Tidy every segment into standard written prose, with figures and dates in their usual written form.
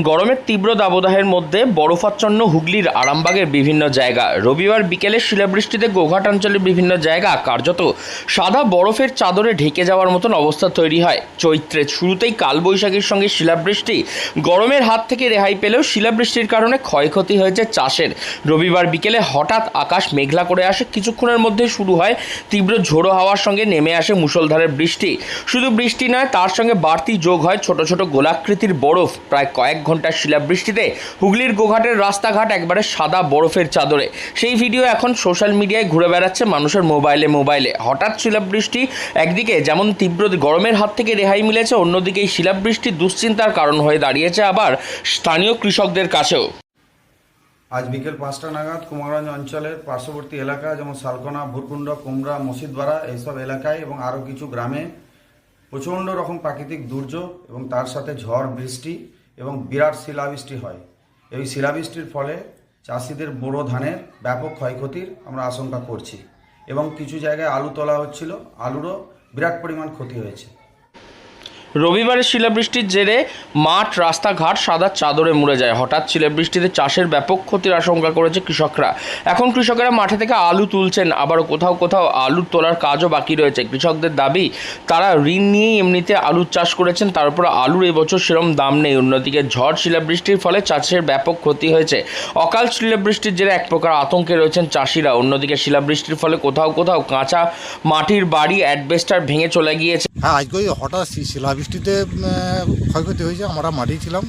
গরমের তীব্র দাবদাহের মধ্যে বরফাচ্ছন্ন হুগলির আরামবাগের বিভিন্ন জায়গা রবিবার বিকেলে শিলাবৃষ্টিতে গোঘাট অঞ্চলের বিভিন্ন জায়গা কার্যত সাদা বরফের চাদরে ঢেকে যাওয়ার মতন অবস্থা তৈরি হয়। চৈত্রের শুরুতেই কালবৈশাখীর সঙ্গে শিলাবৃষ্টি গরমের হাত থেকে রেহাই পেলেও শিলাবৃষ্টির কারণে ক্ষয়ক্ষতি হয়েছে চাষের। রবিবার বিকেলে হঠাৎ আকাশ মেঘলা করে আসে, কিছুক্ষণের মধ্যে শুরু হয় তীব্র ঝোড়ো হাওয়ার সঙ্গে নেমে আসে মুষলধারে বৃষ্টি। শুধু বৃষ্টি নয়, তার সঙ্গে বাড়তি যোগ হয় ছোট ছোট গোলাকৃতির বরফ। প্রায় কয়েক ঘন্টার শিলাবৃষ্টিতে হুগলির গোঘাটের রাস্তাঘাট একবারে সাদা বরফের চাদরে। সেই ভিডিও এখন সোশ্যাল মিডিয়ায় ঘুরে বেড়াচ্ছে মানুষের মোবাইলে। হঠাৎ শিলাবৃষ্টি একদিকে যেমন তীব্র গরমের হাত থেকে রেহাই মিলেছে, অন্যদিকে এই শিলাবৃষ্টি দুশ্চিন্তার কারণ হয়ে দাঁড়িয়েছে আবার স্থানীয় কৃষকদের কাছেও। আজ বিকেল 5টা নাগাদ কুমারগঞ্জ অঞ্চলের পার্শ্ববর্তী এলাকা যেমন শালকোনা, ভুরকুণ্ড, কুমড়া, মসজিদপাড়া এইসব এলাকায় এবং আরও কিছু গ্রামে প্রচণ্ড রকম প্রাকৃতিক দুর্যোগ এবং তার সাথে ঝড় বৃষ্টি এবং বিরাট শিলাবৃষ্টি হয়। এই শিলাবৃষ্টির ফলে চাষিদের বোরো ধানের ব্যাপক ক্ষয়ক্ষতির আমরা আশঙ্কা করছি এবং কিছু জায়গায় আলু তোলা হচ্ছিল, আলুরও বিরাট পরিমাণ ক্ষতি হয়েছে। রবিবারের শিলাবৃষ্টির জেরে মাঠ রাস্তাঘাট সাদা চাদরে মুড়ে যায়। হঠাৎ শিলাবৃষ্টিতে চাষের ব্যাপক ক্ষতির আশঙ্কা করেছে কৃষকরা। এখন কৃষকেরা মাঠে থেকে আলু তুলছেন, আবারও কোথাও আলু তোলার কাজও বাকি রয়েছে। কৃষকদের দাবি, তারা ঋণ নিয়েই এমনিতে আলুর চাষ করেছেন, তার উপর আলুর এবছর সেরকম দাম নেই। অন্যদিকে ঝড় শিলাবৃষ্টির ফলে চাষের ব্যাপক ক্ষতি হয়েছে। অকাল শিলাবৃষ্টির জেরে এক প্রকার আতঙ্কে রয়েছেন চাষিরা। অন্যদিকে শিলাবৃষ্টির ফলে কোথাও কাঁচা মাটির বাড়ি, অ্যাডবেস্টার ভেঙে চলে গিয়েছে। হ্যাঁ, আজকে হঠাৎ শিলাবৃষ্টিতে ক্ষয়ক্ষতি হয়েছে। আমরা মাঠেই ছিলাম।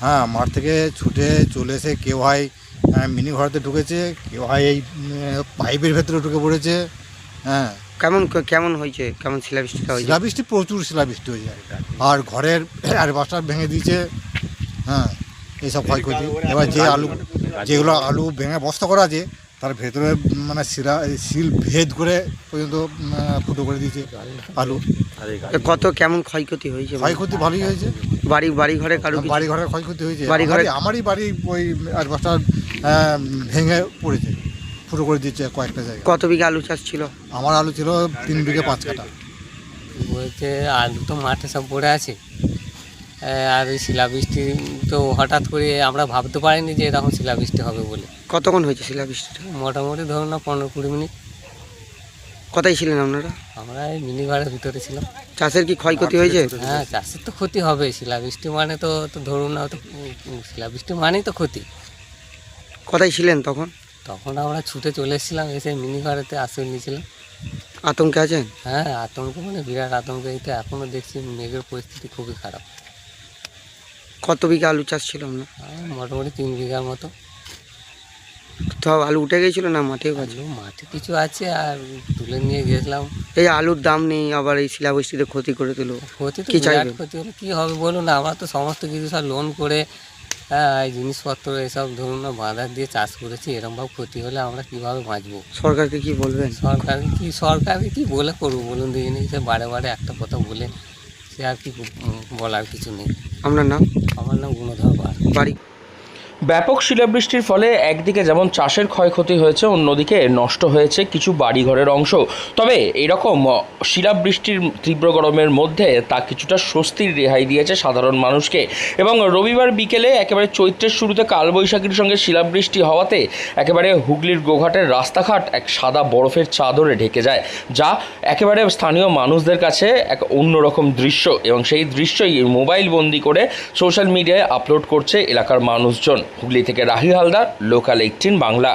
হ্যাঁ, মাঠ থেকে ছুটে চলে এসে কেউ হয় মিনি ঘরেতে ঢুকেছে, কেউ হয় এই পাইপের ভেতরে ঢুকে পড়েছে। হ্যাঁ, কেমন হয়েছে? কেমন শিলাবৃষ্টিটা হয়েছে? শিলাবৃষ্টি প্রচুর শিলাবৃষ্টি হয়েছে আর ঘরের অ্যাডবেস্টার ভেঙে দিয়েছে। হ্যাঁ, এইসব ক্ষয়ক্ষতি। এবার যেগুলো আলু ভেঙে বস্তা করা আছে তার ভেতরে মানে শিল ভেদ করে পর্যন্ত ফুটো করে দিয়েছে আলু। কেমন ক্ষয়ক্ষতি হয়েছে? ক্ষয়ক্ষতি ভালোই হয়েছে। বাড়ি ঘরে বাড়ি ঘরের ক্ষয়ক্ষতি হয়েছে। আমারই বাড়ি ওই অ্যাডবেস্টার ভেঙে পড়েছে, ফুটো করে দিয়েছে কয়েকটা জায়গায়। কত বিঘা আলু চাষ ছিল? আমার আলু ছিল 3 বিঘে 5 কাঠা। বলছে আলু তো মাঠে সব পড়ে আছে, আর ওই শিলাবৃষ্টি তো হঠাৎ করে আমরা ভাবতে পারিনি যে এরকম শিলাবৃষ্টি হবে বলে। কতক্ষণ হয়েছে শিলাবৃষ্টিটা? মোটামুটি ধরুন না 15-20 মিনিট। কোথায় ছিলেন আপনারা? আমরা এই মিনি ঘরের ভিতরে ছিলাম। চাষের কি ক্ষয়ক্ষতি হয়েছে? হ্যাঁ, চাষের তো ক্ষতি হবে। শিলাবৃষ্টি মানে তো ধরুন না, তো শিলাবৃষ্টি মানেই তো ক্ষতি। কোথায় ছিলেন তখন? তখন আমরা ছুটে চলে এসেছিলাম, এসে মিনি ঘরেতে আশ্রয় নিয়েছিলাম। আতঙ্কে আছেন? হ্যাঁ, আতঙ্ক মানে বিরাট আতঙ্ক। এই তো এখনও দেখছি মেঘের পরিস্থিতি খুবই খারাপ। কত বিঘা আলু চাষ ছিল আপনার? মোটামুটি 3 বিঘার মতো। সব আলু উঠে গিয়েছিল না মাঠেও আছে? মাঠে কিছু আছে আর তুলে নিয়ে গেছিলাম। এই আলুর দাম নেই, আবার এই শিলাবৃষ্টিতে ক্ষতি করে দিল। ক্ষতি তো কি বিরাট চাইবেন? ক্ষতি হলে কী হবে বলুন না? আমরা তো সমস্ত কিছু সব লোন করে এই জিনিসপত্র এসব ধরুন না বাঁধা দিয়ে চাষ করেছি। এরকমভাবে ক্ষতি হলে আমরা কীভাবে বাঁচবো? সরকারকে কি বলবেন? সরকারকে কি বলে করবো বলুন দেখিনি? সে বারে একটা কথা বলে সে আর কি বলার কিছু নেই। আপনার নাম? আমার নাম গুণধর পাল। বাড়ি? ব্যাপক শিলাবৃষ্টির ফলে একদিকে যেমন চাষের ক্ষয়ক্ষতি হয়েছে, অন্যদিকে নষ্ট হয়েছে কিছু বাড়িঘরের অংশ। তবে এরকম শিলাবৃষ্টির তীব্র গরমের মধ্যে তা কিছুটা স্বস্তির রেহাই দিয়েছে সাধারণ মানুষকে। এবং রবিবার বিকেলে একেবারে চৈত্রের শুরুতে কালবৈশাখীর সঙ্গে শিলাবৃষ্টি হওয়াতে একেবারে হুগলির গোঘাটের রাস্তাঘাট এক সাদা বরফের চাদরে ঢেকে যায়, যা একেবারে স্থানীয় মানুষদের কাছে এক অন্যরকম দৃশ্য। এবং সেই দৃশ্যই মোবাইল বন্দি করে সোশ্যাল মিডিয়ায় আপলোড করছে এলাকার মানুষজন। হুগলি থেকে রাহি হালদার, লোকাল 18 বাংলা।